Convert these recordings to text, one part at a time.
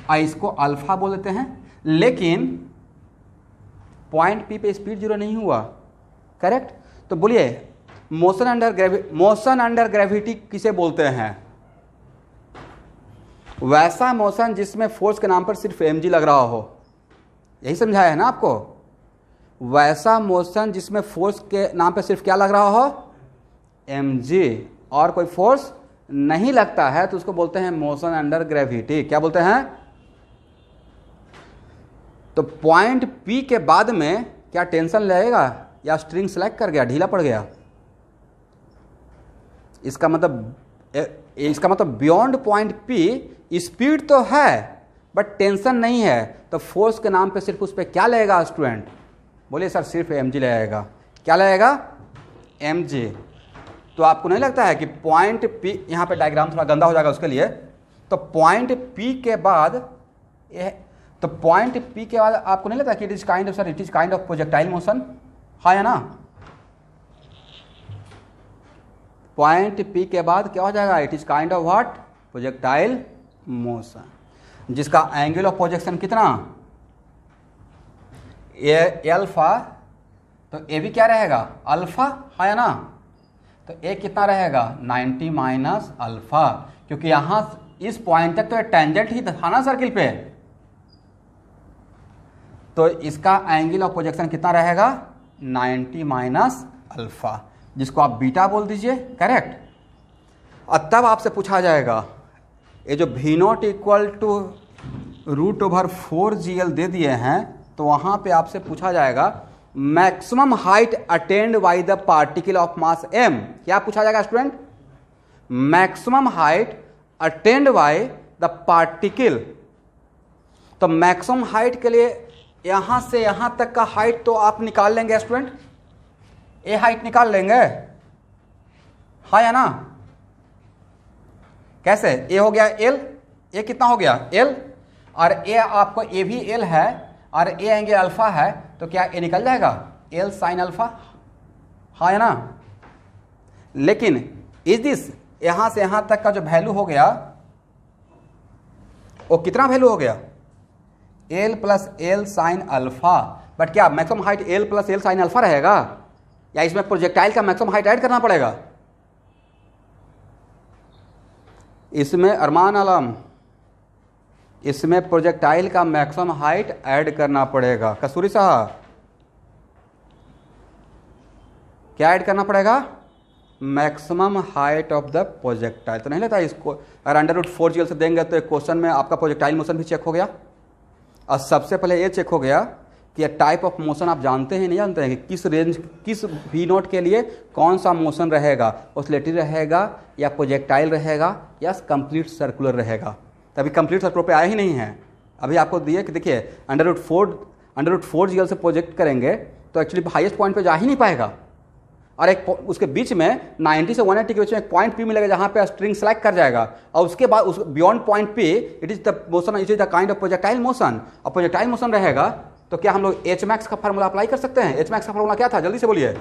और इसको अल्फा बोल देते हैं, लेकिन पॉइंट पी पे स्पीड जीरो नहीं हुआ, करेक्ट। तो बोलिए मोशन अंडर ग्रेविटी किसे बोलते हैं? वैसा मोशन जिसमें फोर्स के नाम पर सिर्फ mg लग रहा हो, यही समझाया है ना आपको। वैसा मोशन जिसमें फोर्स के नाम पर सिर्फ क्या लग रहा हो, mg, और कोई फोर्स नहीं लगता है, तो उसको बोलते हैं मोशन अंडर ग्रेविटी। क्या बोलते हैं? तो पॉइंट P के बाद में क्या टेंशन लगेगा या स्ट्रिंग सेलेक्ट कर गया, ढीला पड़ गया? इसका मतलब बियॉन्ड पॉइंट P स्पीड तो है बट टेंशन नहीं है, तो फोर्स के नाम पे सिर्फ उस पर क्या लगेगा स्टूडेंट? बोलिए सर सिर्फ mg लगेगा। क्या लगेगा? mg। तो आपको नहीं लगता है कि पॉइंट P, यहाँ पे डायग्राम थोड़ा गंदा हो जाएगा उसके लिए, तो पॉइंट P के बाद आपको नहीं लगता कि it is kind of projectile motion, हाँ या ना? पॉइंट P के बाद क्या हो जाएगा? It is kind of what? Projectile motion, जिसका एंगल ऑफ प्रोजेक्शन कितना? अल्फा। तो ए भी क्या रहेगा? अल्फा, हाँ या ना? तो ए कितना रहेगा? 90 माइनस अल्फा, क्योंकि यहां इस पॉइंट तक तो ये टेंजेंट ही था ना सर्किल पे, तो इसका एंगल ऑफ प्रोजेक्शन कितना रहेगा? 90 माइनस अल्फा, जिसको आप बीटा बोल दीजिए, करेक्ट। और तब आपसे पूछा जाएगा ये जो V naught equal to √4GL दे दिए हैं, तो वहां पे आपसे पूछा जाएगा maximum height attained by the particle of mass m। क्या पूछा जाएगा student? Maximum height attained by the particle. तो मैक्सिमम हाइट के लिए यहां से यहां तक का हाइट तो आप निकाल लेंगे स्टूडेंट, ए हाइट निकाल लेंगे, हाँ या ना? कैसे? ए हो गया l, ए कितना हो गया? l, और ए आपको ए भी l है और ए एंगल अल्फा है, तो क्या ए निकल जाएगा? l साइन अल्फा, हाँ या ना? लेकिन इज दिस यहां से यहां तक का जो वैल्यू हो गया वो कितना वैल्यू हो गया? l plus L sine alpha. But क्या maximum height l plus L sine alpha रहेगा, या इसमें प्रोजेक्टाइल का मैक्सिमम हाइट ऐड करना पड़ेगा? इसमें अरमान आलम, इसमें प्रोजेक्टाइल का मैक्सिमम हाइट ऐड करना पड़ेगा। कसूरी साहब, क्या ऐड करना पड़ेगा? Maximum height of the projectile. तो नहीं लगता इसको अगर √4GL से देंगे तो एक क्वेश्चन में आपका प्रोजेक्टाइल मोशन भी चेक हो गया, और सबसे पहले ये चेक हो गया कि टाइप ऑफ मोशन आप जानते हैं नहीं जानते हैं कि किस रेंज, किस V नॉट के लिए कौन सा मोशन रहेगा, ऑसिलेटरी रहेगा या प्रोजेक्टाइल रहेगा या कंप्लीट सर्कुलर रहेगा। तभी कंप्लीट सर्कुलर पे आया ही नहीं है। अभी आपको दिए कि देखिए √4GL से प्रोजेक्ट करेंगे तो एक्चुअली हाईएस्ट पॉइंट पे जा ही नहीं पाएगा, और एक उसके बीच में 90 से 180 के बीच में एक पॉइंट P मिलेगा जहां पे स्ट्रिंग सेलेक्ट कर जाएगा, और उसके बाद उस beyond point P it is the motion, it is the kind of projectile motion. और प्रोजेक्टाइल मोशन रहेगा तो क्या हम लोग Hmax का फार्मूला अप्लाई कर सकते हैं? Hmax का फार्मूला क्या था? जल्दी से बोलिए।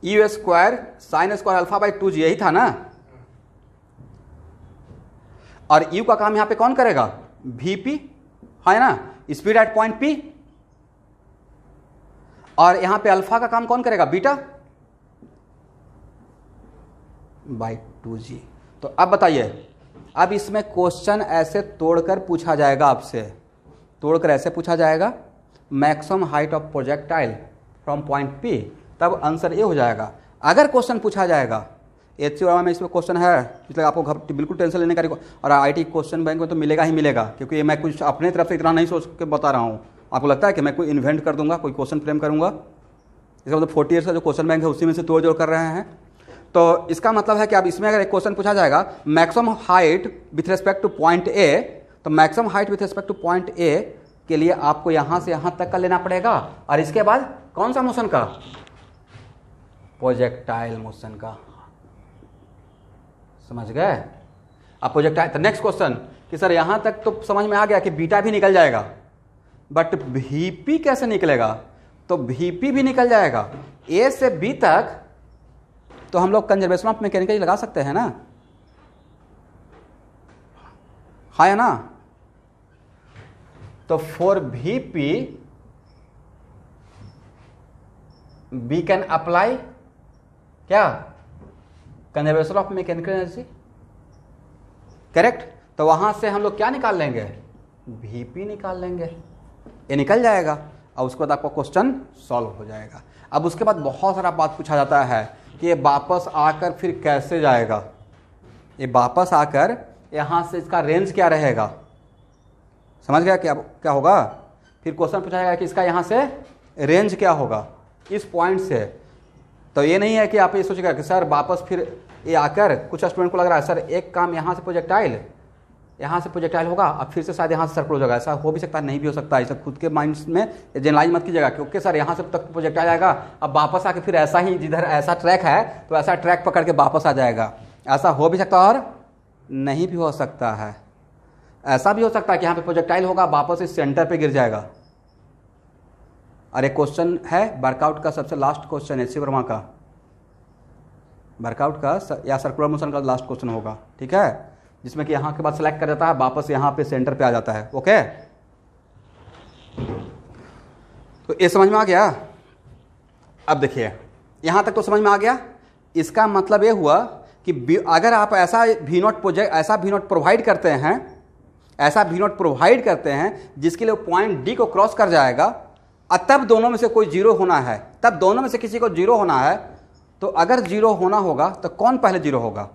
U² sin square alpha by 2G, यही था ना? और U का काम यहां पे कौन करेगा? Vp, है ना? Speed at point P। और यहां पे अल्फा का काम कौन करेगा? Beta by 2G। तो अब बताइए, अब इसमें क्वेश्चन ऐसे तोड़कर पूछा जाएगा आपसे, तोड़कर ऐसे पूछा जाएगा maximum height of projectile from point P, तब आंसर ये हो जाएगा। अगर क्वेश्चन पूछा जाएगा HC में, इसमें क्वेश्चन है, इसलिए आपको बिल्कुल टेंशन लेने का, और IIT क्वेश्चन बैंक में तो मिलेगा ही मिलेगा, क्योंकि ये मैं कुछ अपने तरफ से इतना नहीं सोच के बता रहा हूँ। आपको लगता है कि मैं कोई इन्वेंट कर दूंगा, कोई क्वेश्चन फ्रेम करूंगा? इसका मतलब 40 ईयर्स का जो क्वेश्चन बैंक है उसी में से तोड़ जोड़ कर रहे हैं। तो इसका मतलब है कि अब इसमें अगर एक क्वेश्चन पूछा जाएगा maximum height with respect two point A, तो maximum height with respect two point A के लिए आपको यहां से यहां तक का लेना पड़ेगा, और इसके बाद कौन सा मोशन का? प्रोजेक्टाइल मोशन का। समझ गए? अब प्रोजेक्टाइल, तो नेक्स्ट क्वेश्चन कि सर यहां तक तो समझ में आ गया कि बीटा भी निकल जाएगा, बट Vp कैसे निकलेगा? तो Vp भी निकल जाएगा। A से B तक तो हम लोग कंजर्वेशन ऑफ मैकेनिकल लगा सकते हैं ना, हाँ या ना? तो for VP we can apply क्या? Conservation of mechanical energy, correct. तो वहां से हम लोग क्या निकाल लेंगे? VP निकाल लेंगे, ये निकल जाएगा और उसके बाद आपका क्वेश्चन सॉल्व हो जाएगा। अब उसके बाद बहुत सारा बात पूछा जाता है कि ये वापस आकर फिर कैसे जाएगा, ये वापस आकर यहाँ से इसका रेंज क्या रहेगा, समझ गया क्या क्या होगा? फिर क्वेश्चन पूछा जाएगा कि इसका यहाँ से रेंज क्या होगा इस पॉइंट से। तो ये नहीं है कि आप ये सोचेगा कि सर वापस फिर ये आकर, कुछ स्टूडेंट को लग रहा है सर एक काम यहाँ से प्रोजेक्टाइल होगा अब फिर से शायद यहाँ से सर्कुलर हो जाएगा, ऐसा हो भी सकता है, नहीं भी हो सकता है। ऐसा खुद के माइंड में जनरलाइज मत कीजिएगा कि ओके सर यहाँ से तक प्रोजेक्टाइल आएगा, अब वापस आके फिर ऐसा ही, जिधर ऐसा ट्रैक है तो ऐसा ट्रैक पकड़ के वापस आ जाएगा। ऐसा हो भी सकता है और नहीं भी हो सकता है। ऐसा भी हो सकता है कि यहाँ पे प्रोजेक्टाइल होगा, वापस इस सेंटर पे गिर जाएगा। और एक क्वेश्चन है वर्कआउट का, सबसे लास्ट क्वेश्चन है शिव वर्मा का, वर्कआउट का या सर्कुलर मोशन का लास्ट क्वेश्चन होगा, ठीक है, जिसमें कि यहाँ के बाद सेलेक्ट कर देता है, वापस यहाँ पे सेंटर पे आ जाता है। ओके, तो ये समझ में आ गया? अब देखिए यहाँ तक तो समझ में आ गया। इसका मतलब ये हुआ कि अगर आप ऐसा वी नॉट प्रोवाइड करते हैं जिसके लिए पॉइंट डी को क्रॉस कर जाएगा, और तब दोनों में से कोई जीरो होना है, तब दोनों में से किसी को जीरो होना है, तो अगर जीरो होना होगा तो कौन पहले जीरो होगा?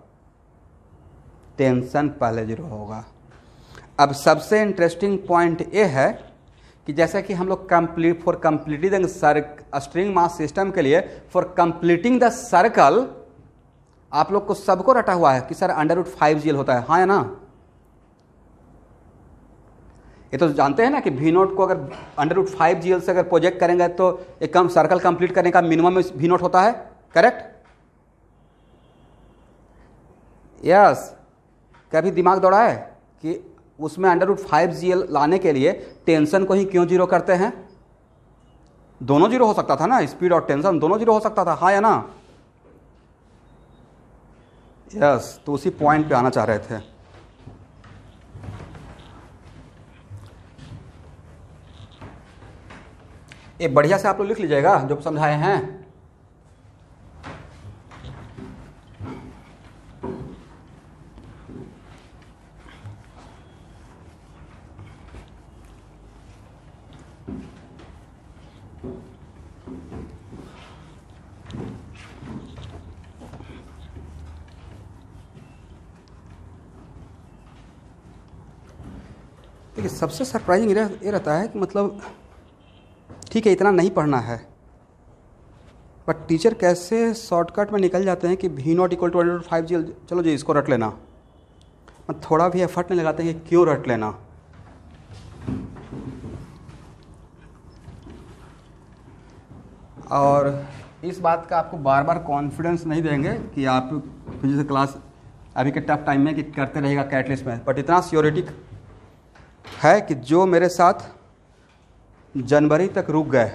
टेंशन पहले जीरो होगा। अब सबसे इंटरेस्टिंग पॉइंट ये है कि जैसे कि हम लोग for completing string mass system के लिए फॉर कंप्लीटिंग द सर्कल, आप लोग को सबको रटा हुआ है कि सर √5GL होता है, हाँ या ना? ये तो जानते हैं ना कि वी नॉट को अगर √5GL से अगर प्रोजेक्ट करेंगे तो एक कम सर्कल कंप्लीट करने का मिनिमम वी नॉट होता है, करेक्ट? यस। कभी दिमाग दौड़ा है कि उसमें √5GL लाने के लिए टेंशन को ही क्यों जीरो करते हैं? दोनों जीरो हो सकता था ना, स्पीड और टेंशन दोनों जीरो हो सकता था, हाँ या ना? यस, तो उसी पॉइंट पे आना चाह रहे थे। ये बढ़िया से आप लोग लिख लीजिएगा जो समझाए हैं। देखिए सबसे सरप्राइजिंग ये रहता है कि मतलब ठीक है इतना नहीं पढ़ना है, बट टीचर कैसे शॉर्टकट में निकल जाते हैं कि we naught equal to √5GL, चलो जी इसको रट लेना, थोड़ा भी एफर्ट नहीं लगाते हैं कि क्यों रट लेना। और इस बात का आपको बार बार कॉन्फिडेंस नहीं देंगे कि आप फिजिक्स क्लास अभी के टफ टाइम में कि करते रहेगा कैटलिस्ट में, बट इतना सियोरिटिक है कि जो मेरे साथ जनवरी तक रुक गए,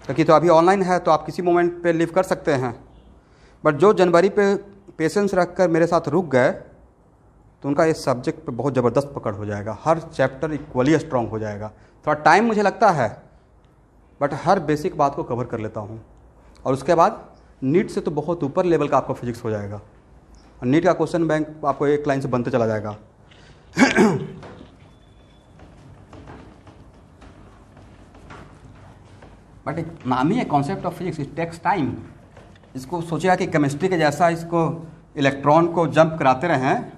क्योंकि तो अभी ऑनलाइन है तो आप किसी मोमेंट पे लीव कर सकते हैं, बट जो जनवरी पे पेशेंस रख कर मेरे साथ रुक गए तो उनका इस सब्जेक्ट पे बहुत ज़बरदस्त पकड़ हो जाएगा, हर चैप्टर इक्वली स्ट्रांग हो जाएगा। थोड़ा टाइम मुझे लगता है, बट हर बेसिक बात को कवर कर लेता हूँ, और उसके बाद नीट से तो बहुत ऊपर लेवल का आपका फिजिक्स हो जाएगा, और नीट का क्वेश्चन बैंक आपको एक लाइन से बनते चला जाएगा। बट एक नाम ही है concept of physics, it takes time. इसको सोचेगा कि केमिस्ट्री के जैसा इसको इलेक्ट्रॉन को जंप कराते रहें,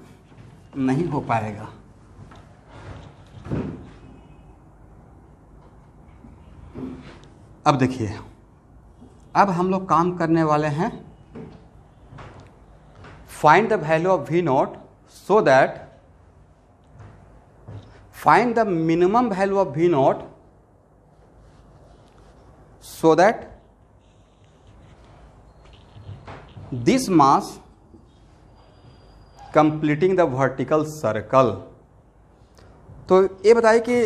नहीं हो पाएगा। अब देखिए, अब हम लोग काम करने वाले हैं find the value of V naught so that find the minimum value of V naught so that this mass completing the vertical circle। तो ये बताइए कि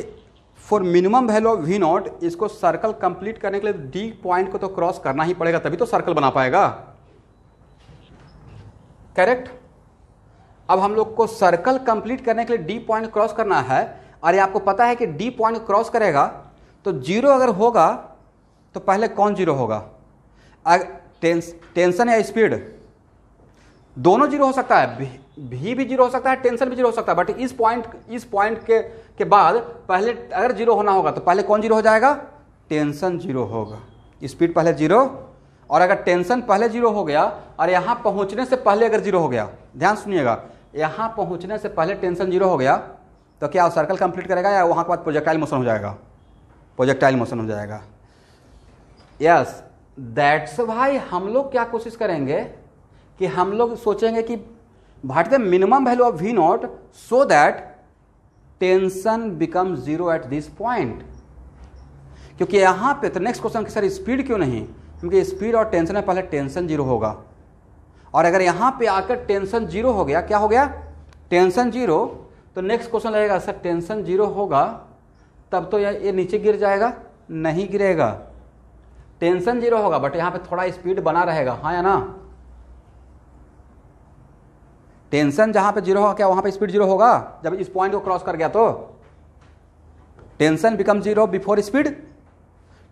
for minimum value of V naught, इसको सर्कल कंप्लीट करने के लिए D point को तो क्रॉस करना ही पड़ेगा, तभी तो सर्कल बना पाएगा, करेक्ट? अब हम लोग को सर्कल कंप्लीट करने के लिए डी पॉइंट क्रॉस करना है, और ये आपको पता है कि डी पॉइंट क्रॉस करेगा तो जीरो अगर होगा तो पहले कौन जीरो होगा? टेंशन या स्पीड दोनों जीरो हो सकता है, भी जीरो हो सकता है, टेंशन भी जीरो हो सकता है, बट इस पॉइंट के बाद पहले अगर जीरो होना होगा तो पहले कौन जीरो हो जाएगा? टेंशन जीरो होगा। स्पीड पहले जीरो, और अगर टेंशन पहले जीरो हो गया और यहां पहुंचने से पहले अगर जीरो हो गया, ध्यान सुनिएगा, यहां पहुंचने से पहले टेंशन जीरो हो गया तो क्या सर्कल कंप्लीट करेगा या वहां के बाद प्रोजेक्टाइल मोशन हो जाएगा? प्रोजेक्टाइल मोशन हो जाएगा। यस, दैट्स भाई हम लोग क्या कोशिश करेंगे कि हम लोग सोचेंगे कि what the minimum value of V naught so that tension become zero at this point. क्योंकि यहां पे तो नेक्स्ट क्वेश्चन कि सर स्पीड क्यों नहीं? क्योंकि स्पीड और टेंशन में पहले टेंशन जीरो होगा, और अगर यहां पे आकर टेंशन जीरो हो गया, क्या हो गया? टेंशन जीरो, तो नेक्स्ट क्वेश्चन लगेगा सर टेंशन जीरो होगा तब तो ये नीचे गिर जाएगा? नहीं गिरेगा। टेंशन जीरो होगा बट यहां पे थोड़ा स्पीड बना रहेगा, हाँ या ना? टेंशन जहां पे जीरो होगा क्या वहां पे स्पीड जीरो होगा? जब इस पॉइंट को क्रॉस कर गया तो tension become zero before speed,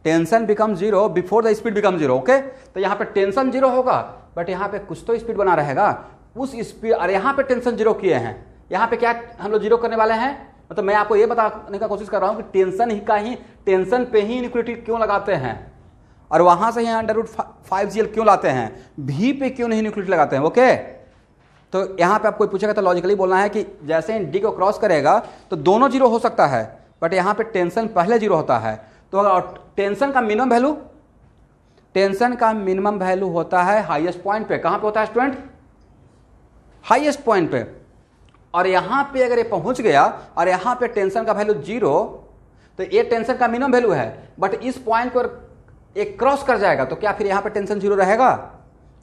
tension become zero before the speed become zero. Okay, तो यहां पे टेंशन जीरो होगा बट यहां पे कुछ तो स्पीड बना रहेगा, उस स्पीड, और यहां पे टेंशन जीरो किए हैं, यहां पे क्या हम लोग जीरो करने वाले हैं? मतलब मैं आपको ये बताने का कोशिश कर रहा हूं कि टेंशन पे ही इनइक्वालिटी क्यों लगाते हैं, और वहां से यहाँ √5gl क्यों लाते हैं, भी पे क्यों नहीं इनइक्वालिटी लगाते हैं? ओके, तो यहां पे आप कोई पूछेगा तो लॉजिकली बोलना है कि जैसे ही डी को क्रॉस करेगा तो दोनों जीरो हो सकता है, बट यहां पे टेंशन पहले जीरो होता है। तो अगर टेंशन का मिनिमम वैल्यू होता है हाईएस्ट पॉइंट पे। कहां पे होता है स्टूडेंट? हाईएस्ट पॉइंट पे। और यहां पे अगर ये पहुंच गया और यहां पे टेंशन का वैल्यू जीरो, तो ये टेंशन का मिनिमम वैल्यू है, बट इस पॉइंट पर एक क्रॉस कर जाएगा तो क्या फिर यहां पे टेंशन जीरो रहेगा?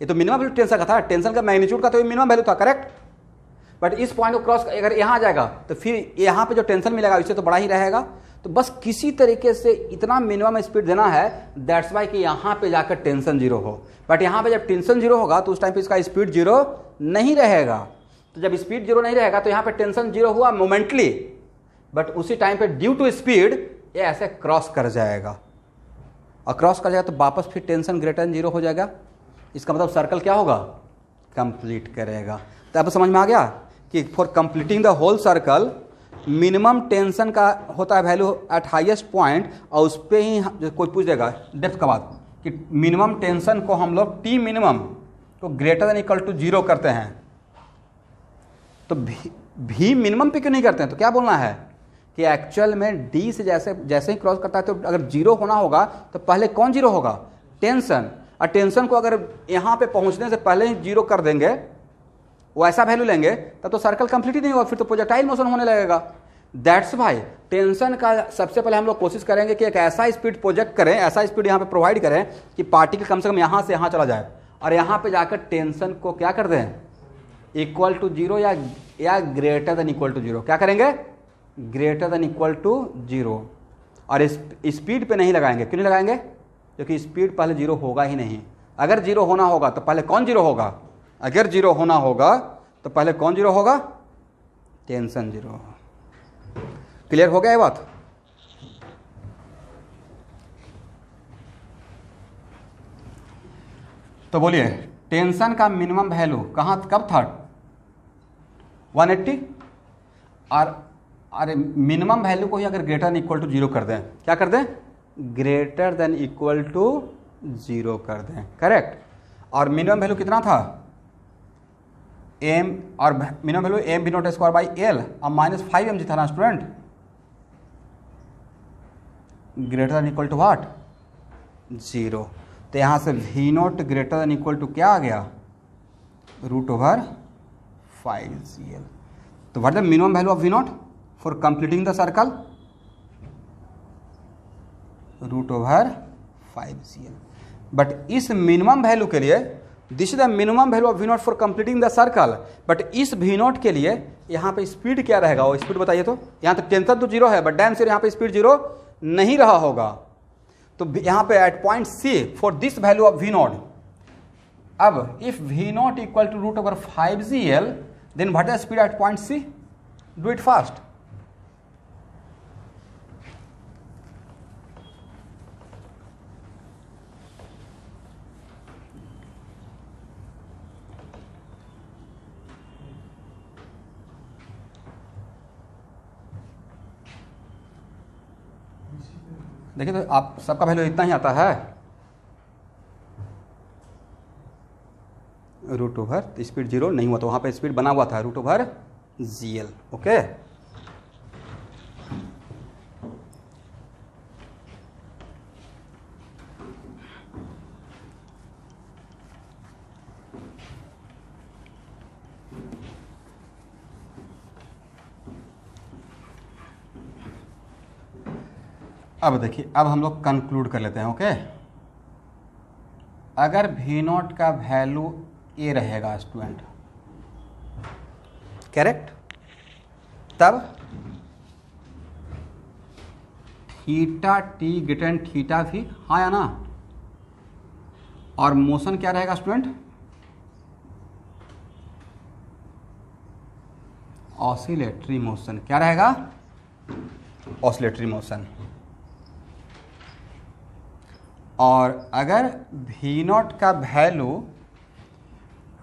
ये तो मिनिमम वैल्यू टेंशन का था, टेंशन का मैग्नीट्यूड का तो ये मिनिमम वैल्यू था, करेक्ट? बट इस पॉइंट को क्रॉस अगर यहां आ जाएगा तो फिर यहां पे जो टेंशन मिलेगा इससे तो बड़ा ही रहेगा। तो बस किसी तरीके से इतना मिनिमम स्पीड देना है, दैट्स वाई कि यहां पे जाकर टेंशन जीरो हो। बट यहां पे जब टेंशन जीरो होगा तो उस टाइम पे इसका स्पीड जीरो नहीं रहेगा। तो जब स्पीड जीरो नहीं रहेगा तो यहां पे टेंशन जीरो हुआ मोमेंटली, बट उसी टाइम पे ड्यू टू स्पीड ये ऐसे क्रॉस कर जाएगा, और क्रॉस कर जाएगा तो वापस फिर टेंशन ग्रेटर देन जीरो हो जाएगा। इसका मतलब सर्कल क्या होगा? कंप्लीट करेगा। तो अब समझ में आ गया कि for completing the whole circle minimum tension का होता है वैल्यू एट हाईएस्ट पॉइंट, और उस पर ही कोई पूछ देगा डेप्थ का बात कि मिनिमम टेंशन को हम लोग टी मिनिमम को greater than equal to zero करते हैं, तो भी मिनिमम पे क्यों नहीं करते हैं? तो क्या बोलना है कि एक्चुअल में डी से जैसे ही क्रॉस करता है तो अगर जीरो होना होगा तो पहले कौन जीरो होगा? टेंशन। और टेंशन को अगर यहाँ पे पहुँचने से पहले ही जीरो कर देंगे, वो ऐसा वैल्यू लेंगे, तब तो सर्कल कंप्लीट ही नहीं होगा, फिर तो प्रोजेक्टाइल मोशन होने लगेगा। दैट्स भाई टेंशन का सबसे पहले हम लोग कोशिश करेंगे कि एक ऐसा स्पीड प्रोजेक्ट करें, ऐसा स्पीड यहाँ पे प्रोवाइड करें कि पार्टिकल कम से कम यहाँ से यहाँ चला जाए, और यहाँ पे जाकर टेंशन को क्या कर दें? इक्वल टू जीरो या greater than equal to zero. क्या करेंगे? Greater than equal to zero. और स्पीड पे नहीं लगाएंगे। क्यों नहीं लगाएंगे? क्योंकि स्पीड पहले जीरो होगा ही नहीं। अगर जीरो होना होगा तो पहले कौन जीरो होगा? अगर जीरो होना होगा तो पहले कौन जीरो होगा? Tension zero. क्लियर हो गया ये बात? तो बोलिए टेंशन का मिनिमम वैल्यू कब था? 180। और अरे मिनिमम वैल्यू को ही अगर greater than equal to zero कर दें, क्या कर दें? Greater than equal to zero कर दें, करेक्ट। और मिनिमम वैल्यू कितना था? एम, और minimum value M V naught square by L, अब -5 mg था ना student. Greater than equal to what? Zero. तो यहाँ से V naught greater than equal to क्या आ गया? √5gl। तो what the minimum value of V naught for completing the circle? √5gl। But इस मिनिमम वैल्यू के लिए this is the minimum value of V naught for completing the circle, but इस we not के लिए यहाँ पे speed क्या रहेगा? वो स्पीड बताइए तो। यहाँ तक टेंशन तो जीरो है, बट डैम से यहाँ पे स्पीड जीरो नहीं रहा होगा। तो यहाँ पे at point C for this value of V naught, अब if V naught equal to √5gl, then what is speed at point C, do it fast. देखिए तो आप सबका वैल्यू इतना ही आता है, रूट ओवर स्पीड जीरो नहीं हुआ तो वहां पे स्पीड बना हुआ था रूट ओवर जीएल। ओके, अब देखिए, अब हम लोग कंक्लूड कर लेते हैं। ओके, अगर वी नॉट का वैल्यू ए रहेगा स्टूडेंट, करेक्ट, तब theta T greater than theta भी, हाँ या ना, और मोशन क्या रहेगा स्टूडेंट, ऑसिलेटरी मोशन। क्या रहेगा, ऑसिलेटरी मोशन। और अगर वी नॉट का वैल्यू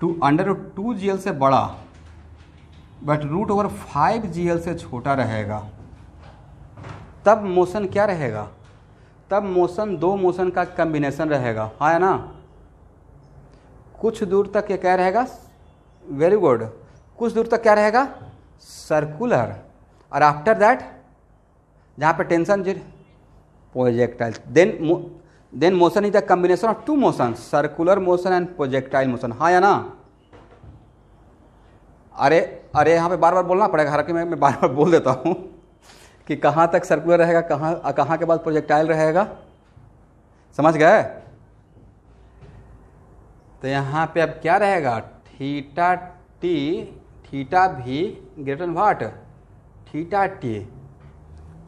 √2 GL से बड़ा बट √5 GL से छोटा रहेगा, तब मोशन क्या रहेगा, तब मोशन दो मोशन का कॉम्बिनेशन रहेगा, हाँ या ना। कुछ दूर तक ये क्या रहेगा, वेरी गुड, कुछ दूर तक क्या रहेगा, सर्कुलर, और आफ्टर दैट जहाँ पे tension projectile, then motion is the combination of two motion, circular motion and projectile motion, हाँ या ना। अरे यहाँ पे बार बार बोलना पड़ेगा, हालांकि मैं बार बार बोल देता हूँ कि कहाँ तक सर्कुलर रहेगा, कहाँ के बाद प्रोजेक्टाइल रहेगा, समझ गए। तो यहाँ पे अब क्या रहेगा, थीटा टी, थीटा भी greater than what, theta T,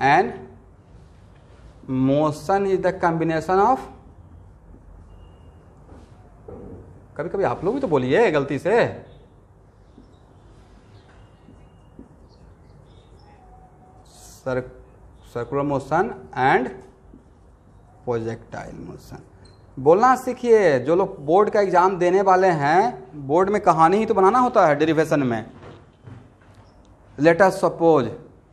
and motion is the combination of, कभी कभी आप लोग भी तो बोलिए गलती से, circular motion and projectile motion. बोलना सीखिए, जो लोग बोर्ड का एग्जाम देने वाले हैं, बोर्ड में कहानी ही तो बनाना होता है डेरिवेशन में। लेट अस सपोज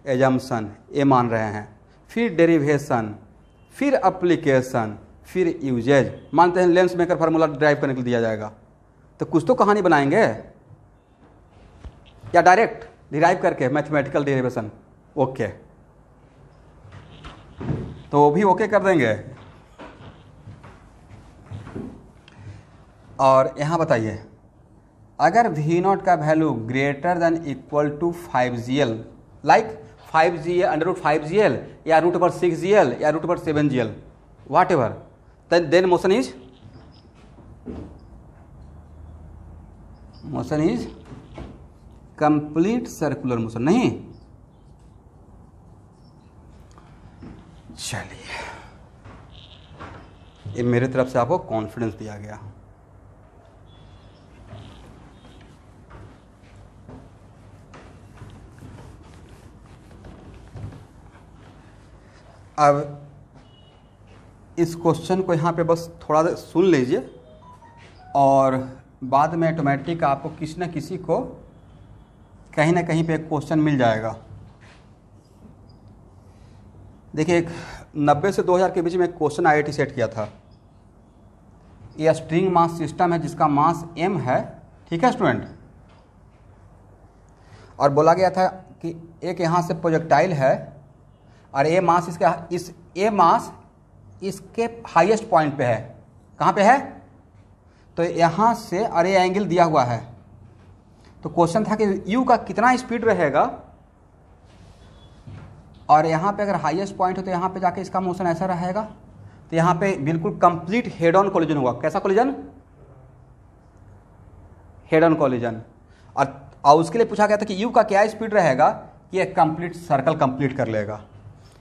एजम्पशन, ये मान रहे हैं, फिर डेरिवेशन, फिर एप्लीकेशन, फिर यूजेज। मानते हैं लेंस मेकर फार्मूला ड्राइव करने के लिए दिया जाएगा, तो कुछ तो कहानी बनाएंगे, या डायरेक्ट डिराइव करके मैथमेटिकल डेरिवेशन। ओके, तो वो भी ओके कर देंगे। और यहाँ बताइए, अगर वी नॉट का value greater than equal to 5 GL, like 5 GL, √5 GL, या √6 GL, या √7 GL, whatever, then motion is complete circular motion, नहीं। चलिए, ये मेरे तरफ से आपको कॉन्फिडेंस दिया गया। अब इस क्वेश्चन को यहाँ पे बस थोड़ा सुन लीजिए, और बाद में ऑटोमेटिक आपको किसी न किसी को कहीं ना कहीं पे एक क्वेश्चन मिल जाएगा। देखिए, एक 90 से 2000 के बीच में एक क्वेश्चन IIT सेट किया था। यह स्ट्रिंग मास सिस्टम है जिसका मास m है, ठीक है स्टूडेंट, और बोला गया था कि एक यहाँ से प्रोजेक्टाइल है और ये मास इसके हाईएस्ट पॉइंट पे है। कहाँ पे है, तो यहाँ से, और ये एंगल दिया हुआ है। तो क्वेश्चन था कि u का कितना स्पीड रहेगा, और यहाँ पे अगर हाईएस्ट पॉइंट हो तो यहाँ पे जाके इसका मोशन ऐसा रहेगा, तो यहाँ पे बिल्कुल कंप्लीट हेड ऑन कोलिजन होगा। कैसा कोलिजन, हेड ऑन कोलिजन। और उसके लिए पूछा गया था कि u का क्या स्पीड रहेगा कि एक कंप्लीट सर्कल कंप्लीट कर लेगा।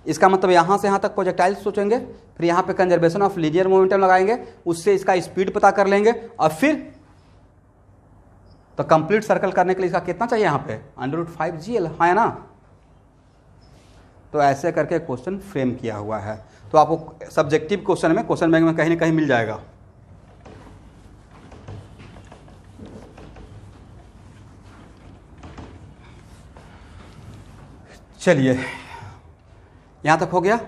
इसका मतलब यहाँ से यहाँ तक प्रोजेक्टाइल सोचेंगे, फिर यहाँ पे कंजर्वेशन ऑफ लीनियर मोमेंटम लगाएंगे, उससे इसका स्पीड पता कर लेंगे, और फिर तो कंप्लीट सर्कल करने के लिए इसका कितना चाहिए यहाँ पे √5GL, हाँ है ना। तो ऐसे करके क्वेश्चन फ्रेम किया हुआ है। तो आपको सब्जेक्टिव क्वेश्चन में क्वेश्चन बैंक में कहीं ना कहीं मिल जाएगा। चलिए यहां तक हो गया।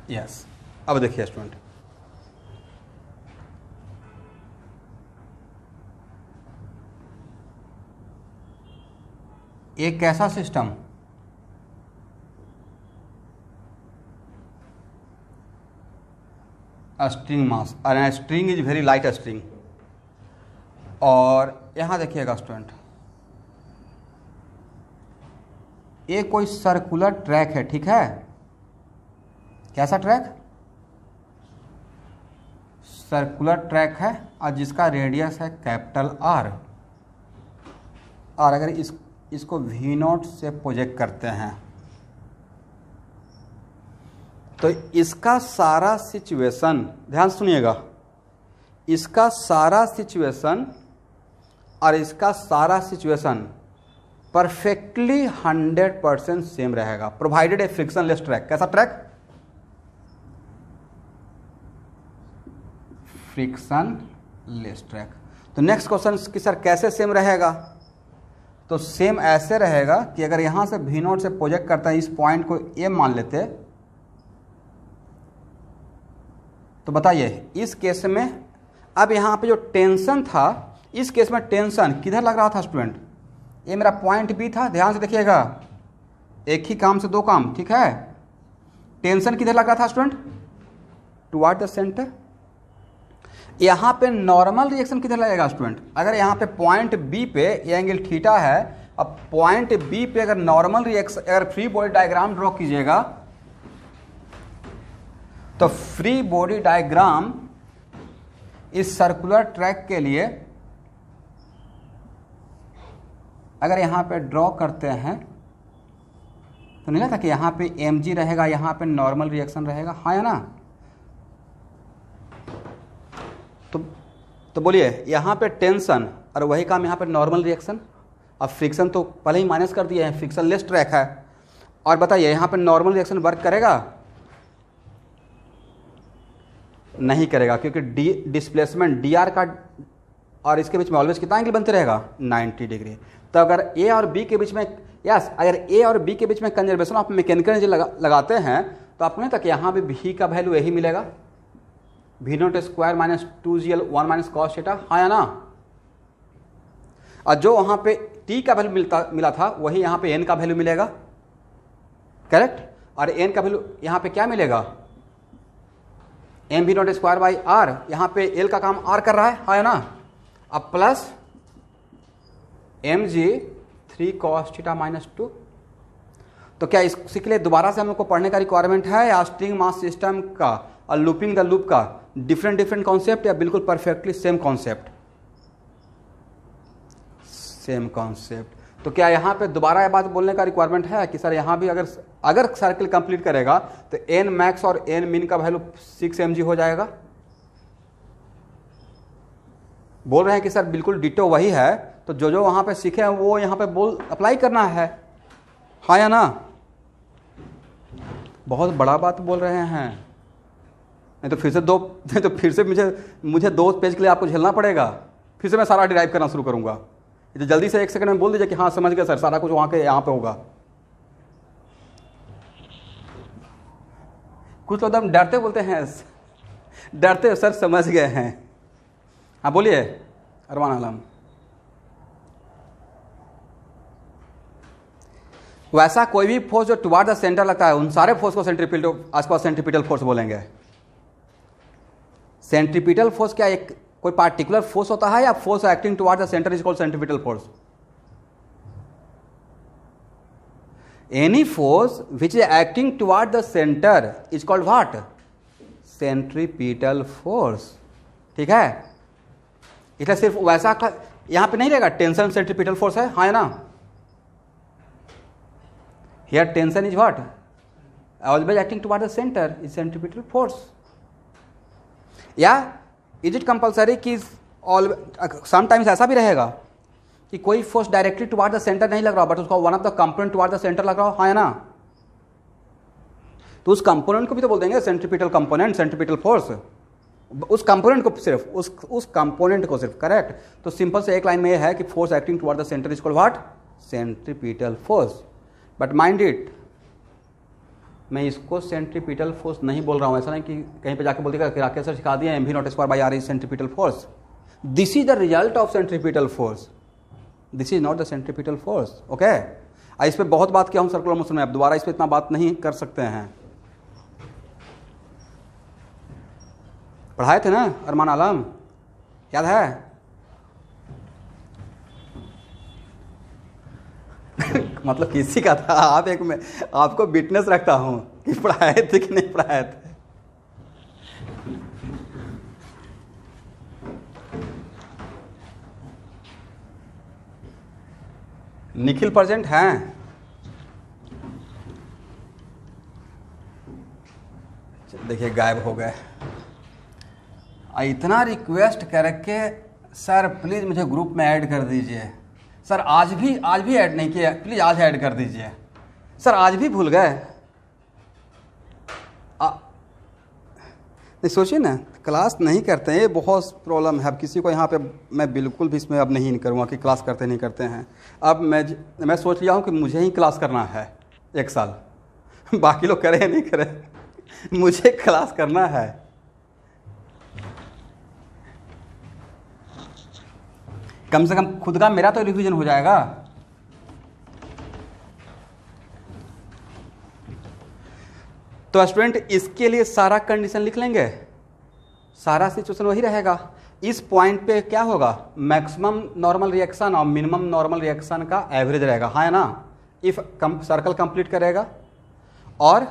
यस, अब देखिए स्टूडेंट, एक कैसा सिस्टम स्ट्रिंग मास, और string is very light string, और यहां देखिएगा स्टूडेंट, ये कोई सर्कुलर ट्रैक है, ठीक है। कैसा ट्रैक? सर्कुलर ट्रैक है और जिसका रेडियस है कैपिटल R, और अगर इसको V0 से प्रोजेक्ट करते हैं तो इसका सारा सिचुएशन, ध्यान सुनिएगा, इसका सारा सिचुएशन और इसका सारा सिचुएशन परफेक्टली 100% सेम रहेगा, प्रोवाइडेड ए फ्रिक्शनलेस ट्रैक। कैसा ट्रैक? Frictionless track. तो नेक्स्ट क्वेश्चन कि सर कैसे सेम रहेगा? तो सेम ऐसे रहेगा कि अगर यहां से V0 से प्रोजेक्ट करता है, इस पॉइंट को A मान लेते, तो बताइए इस केस में, अब यहां पे जो टेंशन था, इस केस में टेंशन किधर लग रहा था स्टूडेंट? ये मेरा पॉइंट B था, ध्यान से देखिएगा, एक ही काम से दो काम, ठीक है। टेंशन किधर लग रहा था स्टूडेंट? Toward the centre. यहां पे नॉर्मल रिएक्शन किधर लगेगा स्टूडेंट? अगर यहां पे पॉइंट B पे ये एंगल थीटा है, अब पॉइंट B पे अगर नॉर्मल रिएक्शन, अगर फ्री बॉडी डायग्राम ड्रॉ कीजिएगा तो फ्री बॉडी डायग्राम इस सर्कुलर ट्रैक के लिए अगर यहां पे ड्रॉ करते हैं तो नहीं लगता कि यहां पे mg रहेगा, यहां पे नॉर्मल रिएक्शन रहेगा, हाँ या ना? तो बोलिए यहां पे टेंशन और वही काम यहां पे नॉर्मल रिएक्शन, अब फ्रिक्शन तो पहले ही माइनस कर दिए हैं, फ्रिक्शनलेस ट्रैक है। और बताइए यहां पे नॉर्मल रिएक्शन वर्क करेगा? नहीं करेगा, क्योंकि डिस्प्लेसमेंट dr का और इसके बीच में ऑलवेज कितना एंगल बनते रहेगा? 90 डिग्री। तो अगर A और B के बीच में, अगर A और B के बीच में कंजर्वेशन ऑफ मैकेनिकल एनर्जी लगाते हैं तो आपको नहीं तक यहाँ भी V का वैल्यू यही मिलेगा, V0 square minus 2GL 1 minus cos theta, हाँ या ना? और जो वहाँ पे T का वैल्यू मिला था वही यहाँ पे N का वैल्यू मिलेगा, करेक्ट। और N का वैल्यू यहाँ पे क्या मिलेगा? mV0 स्क्वायर बाई R, यहाँ पे L का काम R कर रहा है, हाँ या ना? अब plus mg 3 cos theta minus 2। तो क्या इसी के लिए दोबारा से हम लोग को पढ़ने का रिक्वायरमेंट है, या स्ट्रिंग मास सिस्टम का और लूपिंग द लूप का डिफरेंट कॉन्सेप्ट, या बिल्कुल perfectly same concept? Same concept. तो क्या यहाँ पे दोबारा ये बात बोलने का रिक्वायरमेंट है कि सर यहाँ भी अगर सर्किल कंप्लीट करेगा तो n मैक्स और n मिन का वैल्यू 6 mg हो जाएगा? बोल रहे हैं कि सर बिल्कुल डिटो वही है, तो जो वहां पे सीखे हैं वो यहाँ पे अप्लाई करना है, हाँ या ना? बहुत बड़ा बात बोल रहे हैं, नहीं तो फिर से मुझे 2 पेज के लिए आपको झेलना पड़ेगा, फिर से मैं सारा डिराइव करना शुरू करूंगा। तो जल्दी से 1 सेकंड में बोल दीजिए कि हाँ समझ गया सर, सारा कुछ वहां के यहाँ पे होगा। कुछ लोग एकदम डरते बोलते हैं, डरते सर समझ गए हैं। हाँ बोलिए अरमान आलम। वैसा कोई भी फोर्स जो टुवर्ड द सेंटर लगता है, उन सारे फोर्स को सेंट्रीपिटल फोर्स बोलेंगे। सेंट्रीपिटल फोर्स क्या एक कोई पार्टिकुलर फोर्स होता है, या force acting toward the centre is called centripetal force? Any force which is acting toward the centre is called what? Centripetal force, ठीक है। इसलिए सिर्फ वैसा यहां पे नहीं रहेगा टेंशन सेंट्रीपिटल फोर्स है, हाँ या ना? Here tension is what? Always acting toward the center is centripetal force. या इज इट कंपल्सरी कि ऑल समटाइम्स ऐसा भी रहेगा कि कोई force directly toward the centre नहीं लग रहा बट उसका one of the component toward the centre लग रहा हो, हाँ है ना, तो उस कंपोनेंट को भी तो बोल देंगे सेंट्रीपिटल कंपोनेंट, सेंट्रीपिटल फोर्स, उस कंपोनेंट को सिर्फ उस कंपोनेंट को सिर्फ, करेक्ट। तो सिंपल से एक लाइन में ये है कि force acting toward the centre is called what, centripetal force. But mind it, मैं इसको सेंट्रीपिटल फोर्स नहीं बोल रहा हूँ, ऐसा नहीं कि कहीं पे जाके बोल देगा कि राकेश सर सिखा दिया M V naught square by R is centripetal force. This is the result of centripetal force, this is not the centripetal force. Okay, इस पर बहुत बात किया हूँ सर्कुलर मोशन में, अब दोबारा इस पर इतना बात नहीं कर सकते हैं। पढ़ाए थे ना अरमान आलम, याद है? मतलब किसी का था, आप एक में आपको विटनेस रखता हूं कि पढ़ाए थे कि नहीं पढ़ाए थे। निखिल प्रेजेंट हैं? देखिए गायब हो गए। इतना रिक्वेस्ट करके सर प्लीज़ मुझे ग्रुप में ऐड कर दीजिए। सर आज भी ऐड नहीं किया, प्लीज़ आज ऐड कर दीजिए। सर आज भी भूल गए। नहीं सोचिए ना, क्लास नहीं करते हैं, ये बहुत प्रॉब्लम है। अब किसी को यहाँ पे मैं बिल्कुल भी इसमें अब नहीं करूँगा कि क्लास करते नहीं करते हैं। अब मैं सोच लिया हूँ कि मुझे ही क्लास करना है 1 साल, बाकी लोग करें नहीं करें, मुझे क्लास करना है। कम से कम खुद का मेरा तो रिवीजन हो जाएगा। तो स्टूडेंट इसके लिए सारा कंडीशन लिख लेंगे, सारा सिचुएशन वही रहेगा। इस पॉइंट पे क्या होगा, मैक्सिमम नॉर्मल रिएक्शन और मिनिमम नॉर्मल रिएक्शन का एवरेज रहेगा, हाँ है ना। इफ सर्कल कंप्लीट करेगा और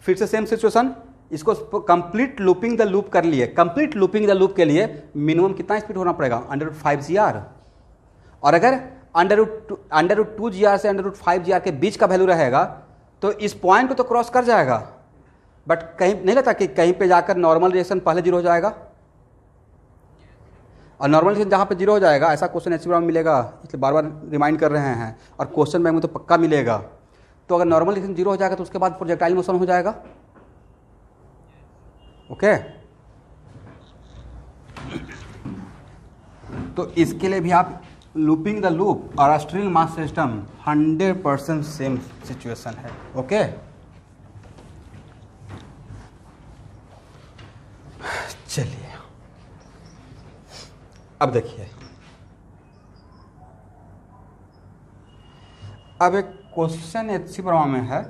फिर से सेम सिचुएशन, इसको कंप्लीट लूपिंग द लूप कर लिए। कंप्लीट लूपिंग द लूप के लिए मिनिमम कितना स्पीड होना पड़ेगा, √5 GR। और अगर √2 GR से √5 GR के बीच का वैल्यू रहेगा तो इस पॉइंट को तो क्रॉस कर जाएगा, बट कहीं नहीं लगता कि कहीं पे जाकर नॉर्मल रिएक्शन पहले 0 हो जाएगा। और नॉर्मल रिएक्शन जहाँ पे 0 हो जाएगा, ऐसा क्वेश्चन एचसीबी में मिलेगा, इसलिए बार बार रिमाइंड कर रहे हैं, और क्वेश्चन बैंक में तो पक्का मिलेगा। तो अगर नॉर्मल रिएक्शन 0 हो जाएगा तो उसके बाद प्रोजेक्टाइल मोशन हो जाएगा। ओके, तो इसके लिए भी आप लूपिंग द लूप और string mass system 100% same situation है। ओके, चलिए अब देखिए, अब एक क्वेश्चन एचसी प्रमा में है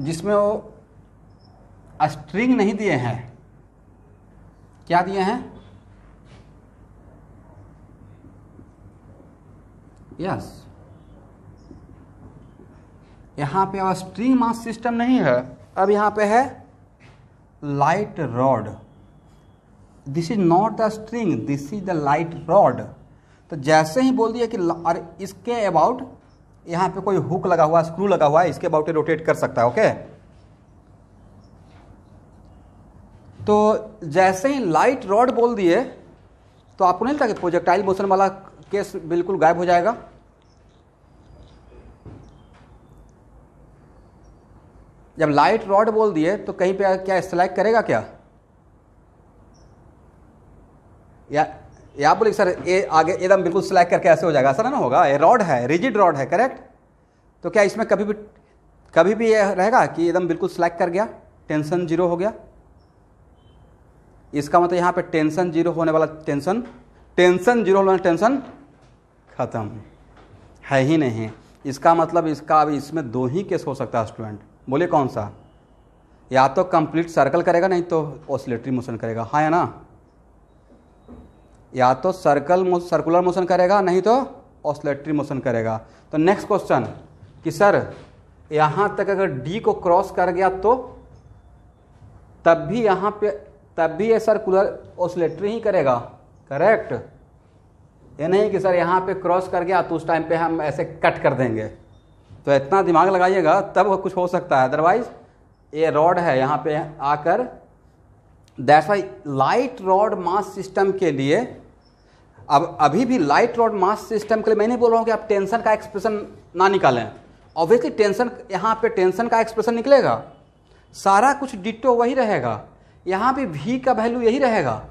जिसमें वो स्ट्रिंग नहीं दिए हैं, क्या दिए हैं, यस यहाँ पे अब स्ट्रिंग मास सिस्टम नहीं है, अब यहाँ पे है light rod. This is not the string, this is the light rod. तो जैसे ही बोल दिया कि और इसके अबाउट यहाँ पे कोई हुक लगा हुआ, स्क्रू लगा हुआ है, इसके अबाउट रोटेट कर सकता है। ओके, तो जैसे ही लाइट रॉड बोल दिए तो आपको नहीं लगता कि प्रोजेक्टाइल मोशन वाला केस बिल्कुल गायब हो जाएगा। जब लाइट रॉड बोल दिए तो कहीं पे क्या स्लाइड करेगा क्या, या आप बोले सर ये आगे एकदम बिल्कुल स्लाइड करके ऐसे हो जाएगा, ऐसा ना होगा। ये रॉड है, रिजिड रॉड है, करेक्ट। तो क्या इसमें कभी भी ये रहेगा कि एकदम बिल्कुल स्लाइड कर गया, टेंशन 0 हो गया। इसका मतलब यहाँ पे टेंशन 0 होने वाला टेंशन 0 होने वाला टेंशन खत्म है ही नहीं। इसका मतलब इसका अभी इसमें 2 ही केस हो सकता है स्टूडेंट, बोलिए कौन सा, या तो कंप्लीट सर्कल करेगा नहीं तो ऑसिलेटरी मोशन करेगा, हाँ या ना। या तो सर्कुलर मोशन करेगा नहीं तो ऑसिलेटरी मोशन करेगा। तो नेक्स्ट क्वेश्चन कि सर यहाँ तक अगर डी को क्रॉस कर गया तो तब भी ये सर्कुलर ऑसिलेटरी ही करेगा, करेक्ट। ये नहीं कि सर यहाँ पे क्रॉस कर गया तो उस टाइम पे हम ऐसे कट कर देंगे। तो इतना दिमाग लगाइएगा तब कुछ हो सकता है, अदरवाइज ये रॉड है यहाँ पे आकर that's why light rod mass system के लिए, अब अभी भी लाइट रॉड मास सिस्टम के लिए मैं नहीं बोल रहा हूँ कि आप टेंशन का एक्सप्रेशन ना निकालें। ऑब्वियसली टेंशन, यहाँ पे टेंशन का एक्सप्रेशन निकलेगा, सारा कुछ डिट्टो वही रहेगा, यहाँ भी v का वैल्यू यही रहेगा,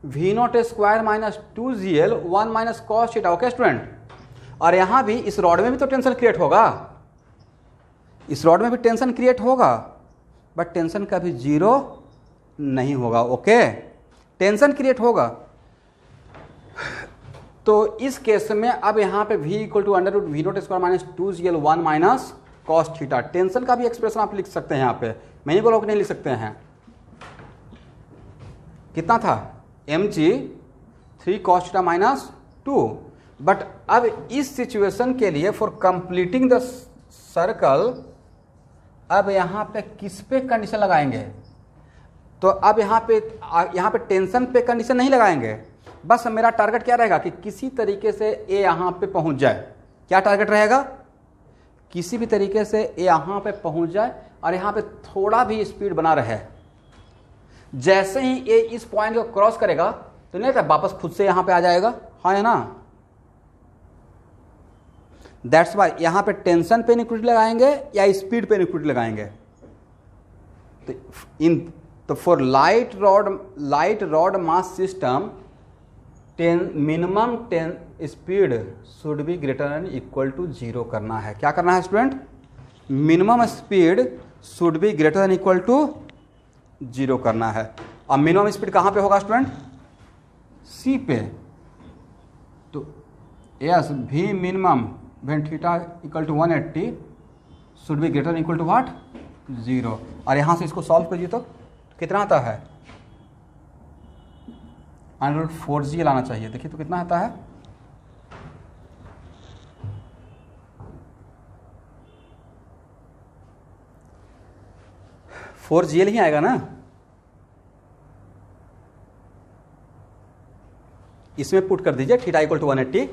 v0 square minus 2gl 1 minus cos theta. Okay student, और यहाँ भी इस रॉड में भी तो टेंशन क्रिएट होगा, इस रॉड में भी टेंशन क्रिएट होगा, बट टेंशन कभी जीरो नहीं होगा। ओके, टेंशन क्रिएट होगा। तो इस केस में अब यहाँ पे v equal to under root v0 square minus 2gl 1 minus cos theta. Tension का भी एक्सप्रेशन आप लिख सकते हैं यहाँ पे, मैं नहीं बोल रहा हूँ कि नहीं लिख सकते हैं। कितना था mg 3 cos theta minus 2। But अब इस सिचुएशन के लिए फॉर कंप्लीटिंग द सर्कल, अब यहाँ पे किस पे कंडीशन लगाएंगे? तो अब यहाँ पे टेंशन पे कंडीशन नहीं लगाएंगे, बस मेरा टारगेट क्या रहेगा कि किसी तरीके से ए यहाँ पे पहुँच जाए। क्या टारगेट रहेगा? किसी भी तरीके से ए यहाँ पे पहुँच जाए और यहाँ पे थोड़ा भी स्पीड बना रहे। जैसे ही ए इस पॉइंट को क्रॉस करेगा तो नहीं वापस खुद से यहाँ पे आ जाएगा, हाँ है ना। दैट्स वाई यहाँ पे टेंशन पे इनइक्वालिटी लगाएंगे या स्पीड पे इनइक्वालिटी लगाएंगे। तो for light rod mass system minimum speed should be greater than equal to 0 करना है। क्या करना है student? Minimum speed should be greater than equal to 0 करना है। अब मिनिमम स्पीड कहाँ पे होगा स्टूडेंट? सी पे। तो yes v minimum when theta equal to 180 should be greater equal to what? 0। और यहाँ से इसको सॉल्व करिए तो कितना आता है? अंडर रूट 4g लाना चाहिए। देखिए तो कितना आता है? फोर जी एल ही आएगा ना। इसमें पुट कर दीजिए theta equal to 180,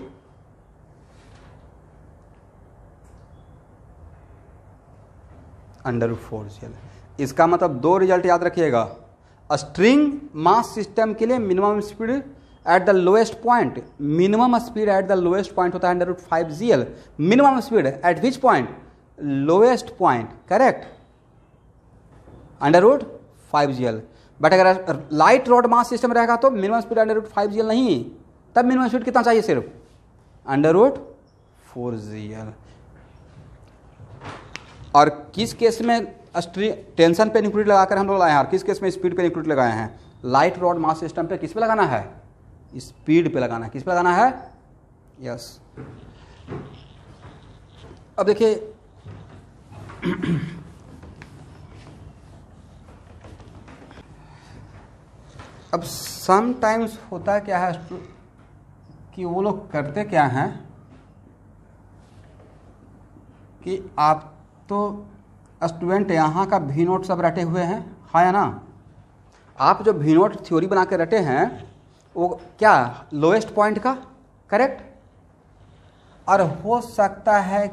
under root 4gl। इसका मतलब दो रिजल्ट याद रखिएगा। स्ट्रिंग मास सिस्टम के लिए minimum speed at the lowest point, minimum speed at the lowest point होता है under root 5gl। Minimum speed at which point? Lowest point, correct, under root 5gl। But अगर लाइट रॉड मास सिस्टम रहेगा तो minimum speed under root 5gl नहीं, तब minimum speed कितना चाहिए? सिर्फ अंडर रूट 4gl। और किस केस में टेंशन पे इनइक्वालिटी लगाकर हम लोग लगाए हैं और किस केस में स्पीड पे इनइक्वालिटी लगाए हैं? लाइट रॉड मास सिस्टम पे किस पे लगाना है? स्पीड पे लगाना है। किस पे लगाना है? यस। अब देखिए अब समटाइम्स होता क्या है कि वो लोग करते क्या हैं कि आप तो स्टूडेंट यहाँ का भी नोट सब रटे हुए हैं, हाँ या ना। आप जो भी नोट थ्योरी बना के रटे हैं वो क्या लोएस्ट पॉइंट का, करेक्ट। और हो सकता है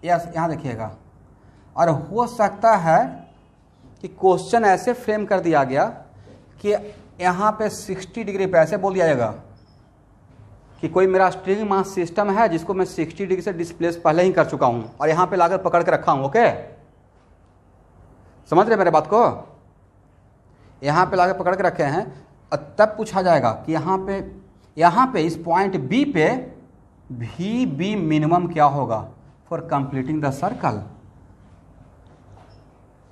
यस, यहाँ देखिएगा, और हो सकता है कि क्वेश्चन ऐसे फ्रेम कर दिया गया कि यहाँ पे 60 डिग्री पे ऐसे बोल दिया जाएगा कि कोई मेरा स्ट्रिंग मास सिस्टम है जिसको मैं 60 डिग्री से डिस्प्लेस पहले ही कर चुका हूँ और यहाँ पे लाकर पकड़ के रखा हूँ। ओके, समझ रहे मेरे बात को? यहाँ पे लाकर पकड़ के रखे हैं और तब पूछा जाएगा कि यहाँ पे इस पॉइंट बी पे भी बी मिनिमम क्या होगा फॉर कंप्लीटिंग द सर्कल।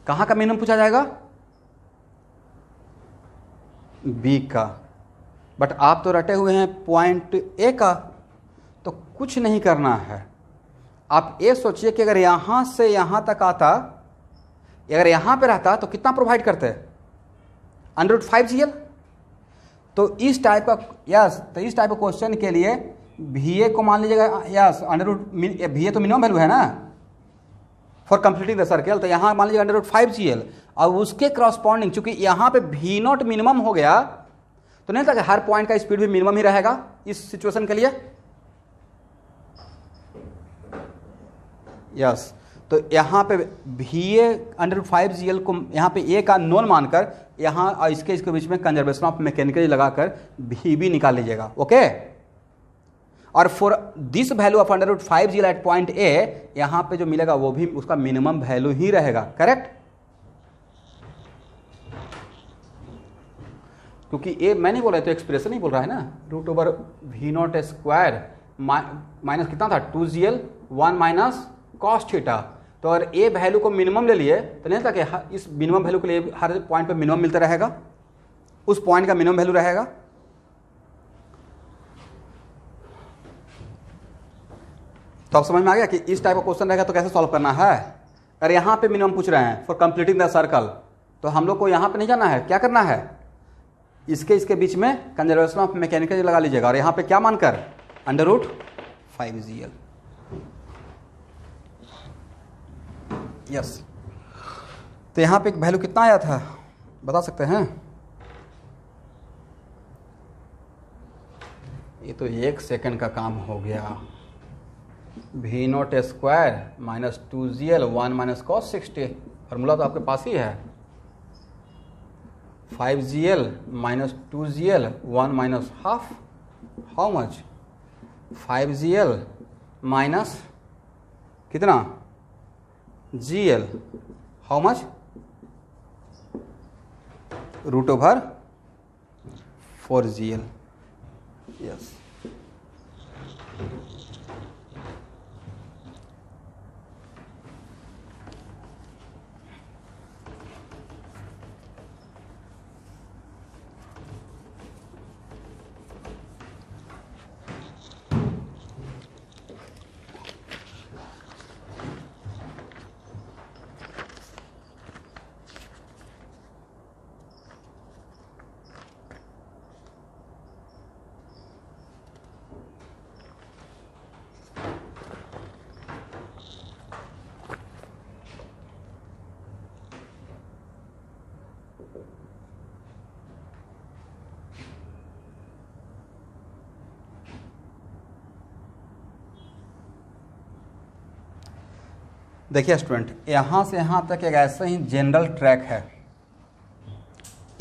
कहाँ का मिनिमम पूछा जाएगा? बी का। बट आप तो रटे हुए हैं पॉइंट ए का, तो कुछ नहीं करना है। आप ये सोचिए कि अगर यहाँ से यहाँ तक आता, अगर यहाँ पे रहता तो कितना प्रोवाइड करते? Under root 5gl। तो इस टाइप का यस, तो इस टाइप का क्वेश्चन के लिए भी ए को मान लीजिएगा यस अंडर रूट, भी ए तो मिनिमम वैल्यू है ना फॉर कंप्लीटिंग द सर्कल, तो यहाँ मान लीजिए अंडर रूट 5gl। और उसके क्रॉसपॉन्डिंग चूंकि यहाँ पे भी नॉट मिनिमम हो गया तो नहीं था कि हर पॉइंट का स्पीड भी मिनिमम ही रहेगा इस सिचुएशन के लिए। यस, तो यहाँ पे VA/5GL को यहाँ पे A का नोन मानकर यहाँ और इसके बीच में कंजर्वेशन ऑफ मैकेनिकल लगाकर VB निकाल लीजिएगा। ओके, और for this value of √5GL at point A यहाँ पे जो मिलेगा वो भी उसका मिनिमम वैल्यू ही रहेगा। करेक्ट, क्योंकि ए मैं नहीं बोल रहा तो एक्सप्रेशन नहीं बोल रहा है ना, √V0² माइनस कितना था 2GL 1 माइनस cos थीटा। तो अगर ए वैल्यू को मिनिमम ले लिए तो नहीं था कि इस मिनिमम वैल्यू के लिए हर पॉइंट पे मिनिमम मिलता रहेगा, उस पॉइंट का मिनिमम वैल्यू रहेगा। तो आप समझ में आ गया कि इस टाइप का क्वेश्चन रहेगा तो कैसे सॉल्व करना है। अगर यहाँ पे मिनिमम पूछ रहे हैं फॉर कंप्लीटिंग द सर्कल, तो हम लोग को यहाँ पे नहीं जाना है, क्या करना है, इसके बीच में कंजर्वेशन ऑफ मैकेनिकल लगा लीजिएगा और यहाँ पे क्या मानकर √5GL। यस, तो यहाँ पे एक वैल्यू कितना आया था बता सकते हैं? ये तो 1 सेकंड का काम हो गया। V0² minus 2GL 1 minus cos 60, formula तो आपके पास ही है। 5GL minus 2GL 1 minus half, how much 5GL minus कितना GL, how much √4GL। Yes, देखिए स्टूडेंट, यहाँ से यहाँ तक एक ऐसा ही जनरल ट्रैक है,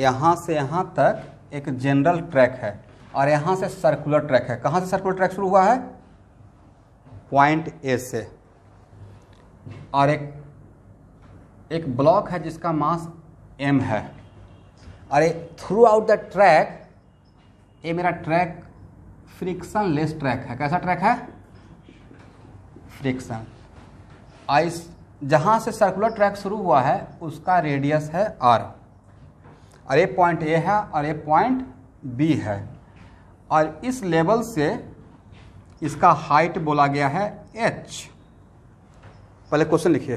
यहाँ से यहाँ तक एक जनरल ट्रैक है और यहाँ से सर्कुलर ट्रैक है। कहाँ से सर्कुलर ट्रैक शुरू हुआ है? पॉइंट A से, और एक ब्लॉक है जिसका मास m है, और थ्रू आउट द ट्रैक, ये मेरा ट्रैक फ्रिक्शन लेस ट्रैक है। कैसा ट्रैक है? फ्रिक्शन। आइस जहाँ से सर्कुलर ट्रैक शुरू हुआ है उसका रेडियस है r, और ये पॉइंट A है और ये पॉइंट B है, और इस लेवल से इसका हाइट बोला गया है h। पहले क्वेश्चन लिखिए।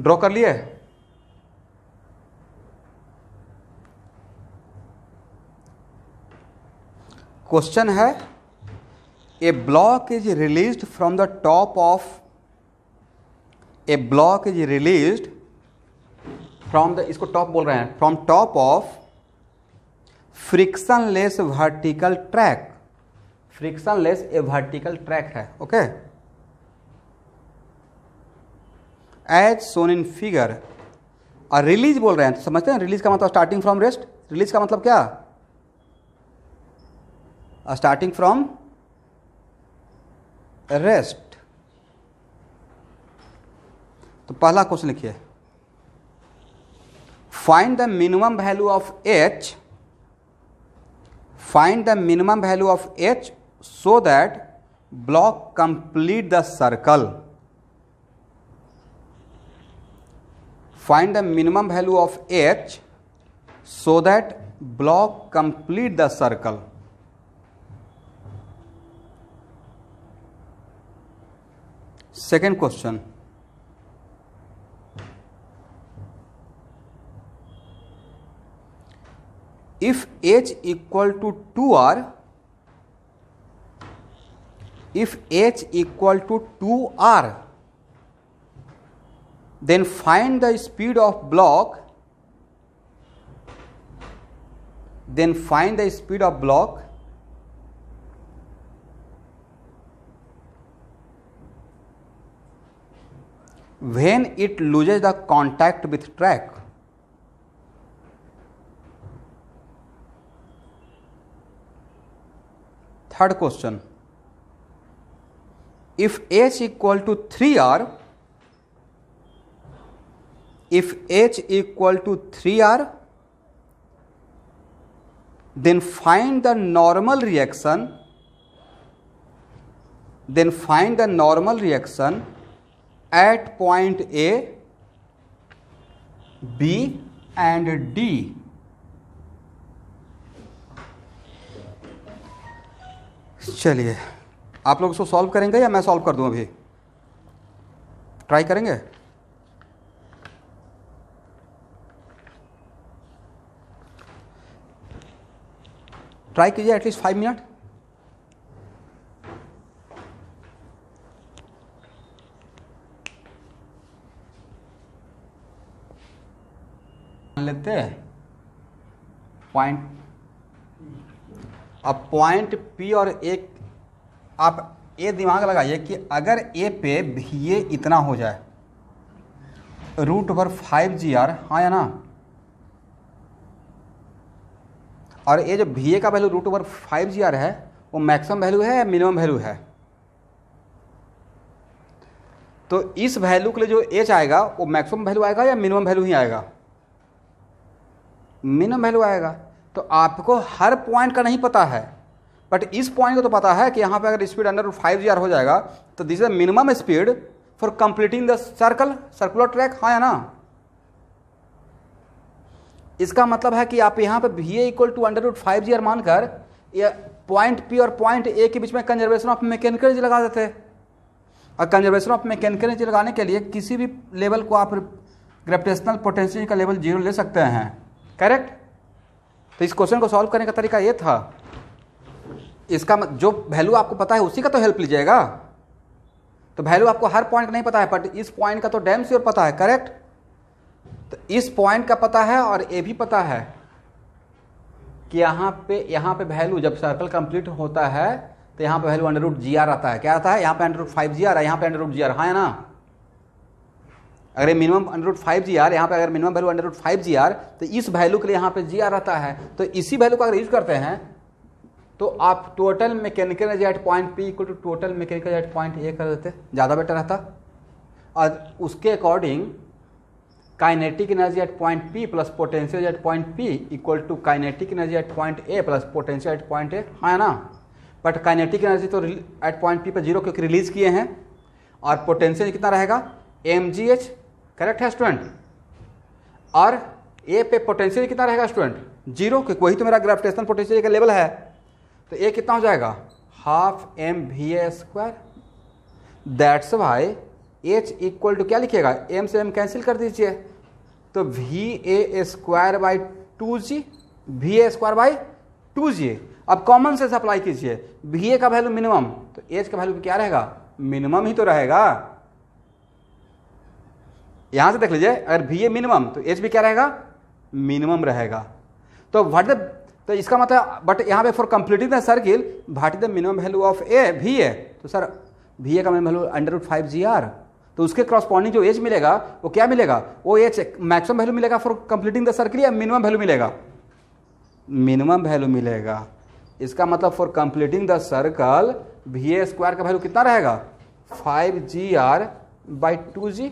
ड्रॉ कर लिए? क्वेश्चन है, a block is released from the top of, a block is released from the, इसको टॉप बोल रहे हैं, from top of frictionless vertical track. Frictionless a vertical track है। Okay, as shown in figure. और release बोल रहे हैं तो समझते हैं, रिलीज का मतलब स्टार्टिंग फ्रॉम रेस्ट। रिलीज का मतलब क्या? Starting from rest. तो पहला क्वेश्चन लिखिए, find the minimum value of h, find the minimum value of h so that block complete the circle. Find the minimum value of h so that block complete the circle. Second question, if h equal to 2r, if h equal to 2r, then find the speed of block, then find the speed of block when it loses the contact with track. Third question, if h equal to 3r, if h equal to 3r, then find the normal reaction, at point A, B and D। चलिए आप लोग इसको solve करेंगे या मैं solve कर दूं? अभी ट्राई करेंगे? ट्राई कीजिए एटलीस्ट 5 मिनट। मान लेते हैं पॉइंट, अब पॉइंट पी और एक आप ये दिमाग लगाइए कि अगर ए पे ये इतना हो जाए √5GR, हाँ या ना, और ये जो VA का वैल्यू √5GR है वो मैक्सिमम वैल्यू है या मिनिमम वैल्यू है? तो इस वैल्यू के लिए जो एच आएगा वो मैक्सिमम वैल्यू आएगा या मिनिमम वैल्यू ही आएगा? मिनिमम वैल्यू आएगा। तो आपको हर पॉइंट का नहीं पता है, बट इस पॉइंट को तो पता है कि यहाँ पे अगर स्पीड अंडर √5GR हो जाएगा तो this is minimum speed for completing the circular track, हाँ या ना। इसका मतलब है कि आप यहाँ पे VA इक्वल टू √5GR मानकर या पॉइंट P और पॉइंट A के बीच में कंजर्वेशन ऑफ मैकेनिकल एनर्जी लगा देते हैं। और कंजर्वेशन ऑफ मैकेनिकल एनर्जी लगाने के लिए किसी भी लेवल को आप ग्रेविटेशनल पोटेंशियल का लेवल 0 ले सकते हैं, करेक्ट। तो इस क्वेश्चन को सॉल्व करने का तरीका ये था। इसका जो वैल्यू आपको पता है उसी का तो हेल्प लीजिएगा। तो वैल्यू आपको हर पॉइंट का नहीं पता है, बट इस पॉइंट का तो डैम श्योर पता है, करेक्ट। तो इस पॉइंट का पता है और ये भी पता है कि यहाँ पे वैल्यू जब सर्कल कंप्लीट होता है तो यहाँ पे वैल्यू √GR आता है। क्या आता है? यहाँ पे √5GR है, यहाँ पे √GR, हाँ या ना। अगर मिनिमम √5GR, यहाँ पे अगर मिनिमम वैल्यू √5GR तो इस वैल्यू के लिए यहाँ पे GR आता है। तो इसी वैल्यू को अगर यूज करते हैं तो आप total mechanical energy at point P equal to total mechanical at point A कर देते, ज़्यादा बेटर रहता। और उसके according kinetic energy at point P plus potential at point P equal to kinetic energy at point A plus potential at point A, हाँ ना। But kinetic energy तो at point P पर 0 क्योंकि रिलीज किए हैं, और पोटेंशियल कितना रहेगा? mgh, करेक्ट है स्टूडेंट। और A पे पोटेंशियल कितना रहेगा स्टूडेंट? 0, क्योंकि वही तो मेरा ग्रेविटेशनल पोटेंशियल का लेवल है। तो A कितना हो जाएगा? ½ mVA²। That's why H equal to क्या लिखिएगा? M से M कैंसिल कर दीजिए, तो VA²/2G, VA²/2G। अब कॉमन सेंस अप्लाई कीजिए, VA का वैल्यू मिनिमम, तो H का वैल्यू क्या रहेगा? मिनिमम ही तो रहेगा। यहां से देख लीजिए, अगर VA मिनिमम तो H भी क्या रहेगा? मिनिमम रहेगा। तो तो इसका मतलब, बट यहाँ पे for completing the circle what is the minimum value of VA? तो सर VA का मिनिमम वैल्यू √5GR, तो उसके क्रॉसपॉन्डिंग जो H मिलेगा वो क्या मिलेगा? वो H मैक्सिमम वैल्यू मिलेगा फॉर कंप्लीटिंग द सर्किल या मिनिमम वैल्यू मिलेगा? मिनिमम वैल्यू मिलेगा। इसका मतलब for completing the circle VA² का वैल्यू कितना रहेगा? 5GR/2G।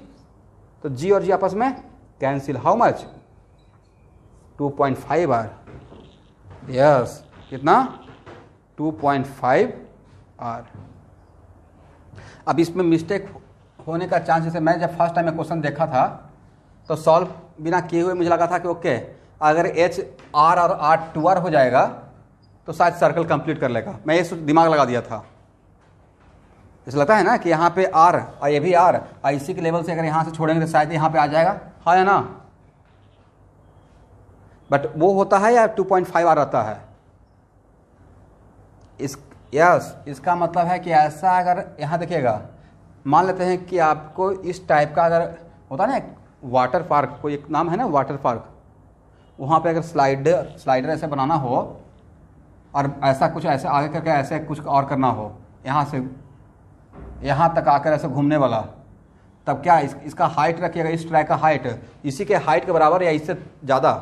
तो G और G आपस में cancel, how much? 2.5R। Yes, कितना? 2.5R। अब इसमें मिस्टेक होने का चांस, जैसे मैं जब फर्स्ट टाइम में क्वेश्चन देखा था तो सॉल्व बिना किए हुए मुझे लगा था कि ओके अगर H R और R 2R हो जाएगा तो शायद सर्कल कंप्लीट कर लेगा। मैं ये दिमाग लगा दिया था। ऐसा लगता है ना कि यहाँ पे R और ये भी R, और इसी के लेवल से अगर यहाँ से छोड़ेंगे तो शायद यहाँ पे आ जाएगा, हाँ या ना। बट वो होता है या 2.5R आता है? इसका मतलब है कि ऐसा, अगर यहाँ देखिएगा, मान लेते हैं कि आपको इस टाइप का अगर होता है ना वाटर पार्क, कोई एक नाम है ना वाटर पार्क, वहाँ पे अगर स्लाइडर ऐसे बनाना हो और ऐसा कुछ ऐसे आगे करके ऐसे कुछ और करना हो, यहाँ से यहाँ तक आकर ऐसे घूमने वाला, तब क्या इसका हाइट रखिएगा, इस ट्रैक का हाइट इसी के हाइट के बराबर या इससे ज़्यादा,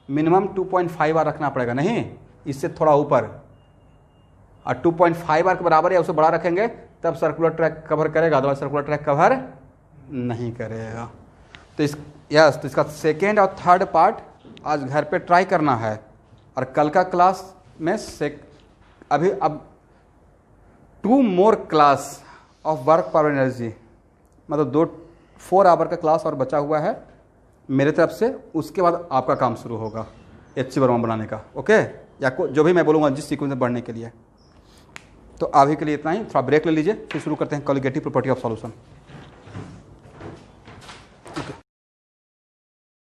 मिनिमम 2.5 आर रखना पड़ेगा, नहीं इससे थोड़ा ऊपर, और 2.5 आर के बराबर या उससे बड़ा रखेंगे तब सर्कुलर ट्रैक कवर करेगा, अदरवाइज सर्कुलर ट्रैक कवर नहीं करेगा। तो तो इसका सेकेंड और थर्ड पार्ट आज घर पे ट्राई करना है, और कल का क्लास में अब 2 more class of work power energy, मतलब 4 आवर का क्लास और बचा हुआ है मेरे तरफ से, उसके बाद आपका काम शुरू होगा HC वर्मा बनाने का, ओके, या जो भी मैं बोलूँगा जिस सीक्वेंस में बढ़ने के लिए। तो अभी के लिए इतना ही, थोड़ा ब्रेक ले लीजिए, फिर शुरू करते हैं कॉलिगेटिव प्रॉपर्टी ऑफ सॉल्यूशन।